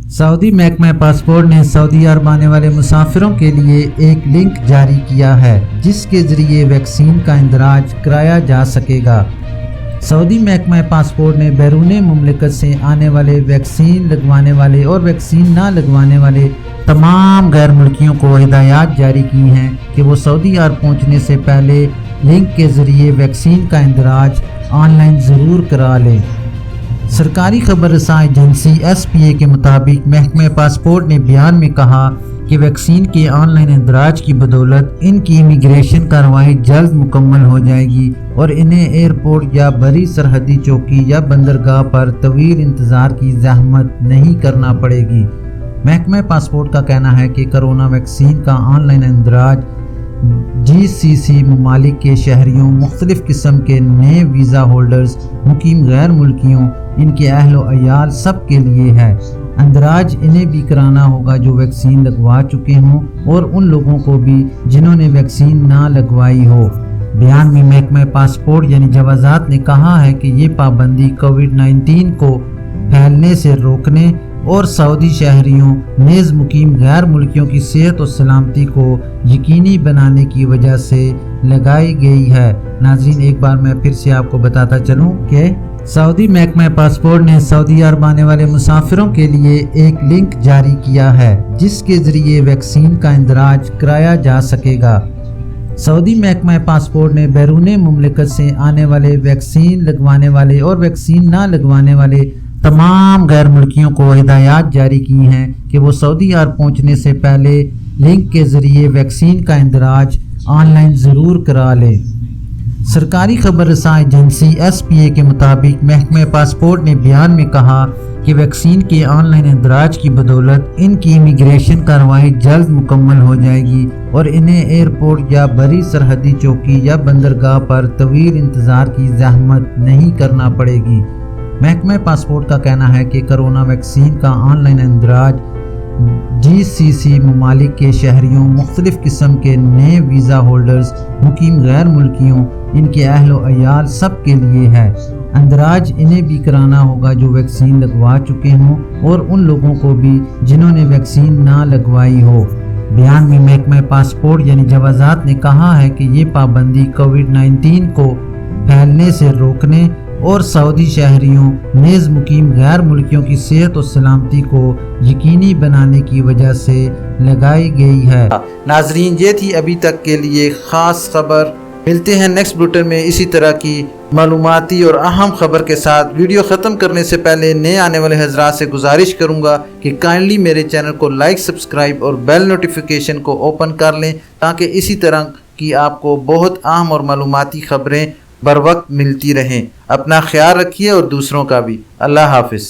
Saudi महकमा passport ने Saudi अरब आने वाले मुसाफिरों के लिए एक लिंक जारी किया है जिसके जरिए वैक्सीन का इंदराज कराया जा सकेगा। सऊदी महकमा पासपोर्ट ने बैरून मुमलिकत से आने वाले वैक्सीन लगवाने वाले और वैक्सीन ना लगवाने वाले तमाम गैर मुल्कियों को हिदायत जारी की हैं कि वो सऊदी अरब पहुँचने से पहले लिंक के ज़रिए वैक्सीन का इंदराज ऑनलाइन ज़रूर करा लें। सरकारी खबर रसां एजेंसी SPA के मुताबिक महकमा पासपोर्ट ने बयान में कहा कि वैक्सीन के ऑनलाइन इंदराज की बदौलत इनकी इमिग्रेशन कार्रवाई जल्द मुकम्मल हो जाएगी और इन्हें एयरपोर्ट या बड़ी सरहदी चौकी या बंदरगाह पर तवील इंतज़ार की ज़हमत नहीं करना पड़ेगी। महकमा पासपोर्ट का कहना है कि कोरोना वैक्सीन का ऑनलाइन इंदराज GCC ममालिक के शहरियों, मुख्तलिफ़ किस्म के नए वीज़ा होल्डर्स, मुकीम गैर मुल्कियों, इनके अहलो अयाल सब के लिए है। अंदराज इन्हें भी कराना होगा जो वैक्सीन लगवा चुके हों और उन लोगों को भी जिन्होंने वैक्सीन ना लगवाई हो। बयान में महकमा पासपोर्ट यानी जवाज़ात ने कहा है कि ये पाबंदी कोविड-19 को फैलने से रोकने और सऊदी शहरियों नेज़ मुकीम गैर मुल्कियों की सेहत और सलामती को यकीनी बनाने की वजह से लगाई गई है। नाज़रीन, एक बार मैं फिर से आपको बताता चलूँ कि सऊदी महकमा पासपोर्ट ने सऊदी अरब आने वाले मुसाफिरों के लिए एक लिंक जारी किया है जिसके ज़रिए वैक्सीन का इंदराज कराया जा सकेगा। सऊदी महकमा पासपोर्ट ने बैरून मुमलिकत से आने वाले वैक्सीन लगवाने वाले और वैक्सीन ना लगवाने वाले तमाम गैर मुल्कियों को हिदायत जारी की हैं कि वो सऊदी अरब पहुँचने से पहले लिंक के ज़रिए वैक्सीन का इंदराज ऑनलाइन ज़रूर करा लें। सरकारी खबर रसां एजेंसी SPA के मुताबिक महकमा पासपोर्ट ने बयान में कहा कि वैक्सीन के ऑनलाइन इंदराज की बदौलत इनकी इमिग्रेशन कार्रवाई जल्द मुकम्मल हो जाएगी और इन्हें एयरपोर्ट या बड़ी सरहदी चौकी या बंदरगाह पर तवील इंतज़ार की ज़हमत नहीं करना पड़ेगी। महकमा पासपोर्ट का कहना है कि कोरोना वैक्सीन का ऑनलाइन इंदराज GCC ममालिक के शहरियों, मुख्तलिफ़ किस्म के नए वीज़ा होल्डर्स, मुकीम गैर मुल्कियों, इनके अहलो अयाल सब के लिए है। अंदराज इन्हें भी कराना होगा जो वैक्सीन लगवा चुके हों और उन लोगों को भी जिन्होंने वैक्सीन ना लगवाई हो। बयान में महकमा पासपोर्ट यानी जवाज़ात ने कहा है कि ये पाबंदी कोविड-19 को फैलने से रोकने और सऊदी शहरियों नेज़ मुकीम गैर मुल्कियों की सेहत और सलामती को यकीनी बनाने की वजह से लगाई गई है। नाजरीन, ये थी अभी तक के लिए ख़ास खबर। मिलते हैं नेक्स्ट बुलेटिन में इसी तरह की मालूमाती और अहम खबर के साथ। वीडियो ख़त्म करने से पहले नए आने वाले हज़रात से गुजारिश करूँगा कि काइंडली मेरे चैनल को लाइक, सब्सक्राइब और बेल नोटिफिकेशन को ओपन कर लें ताकि इसी तरह की आपको बहुत अहम और मालूमाती खबरें बर वक्त मिलती रहें। अपना ख्याल रखिए और दूसरों का भी। अल्लाह हाफिज़।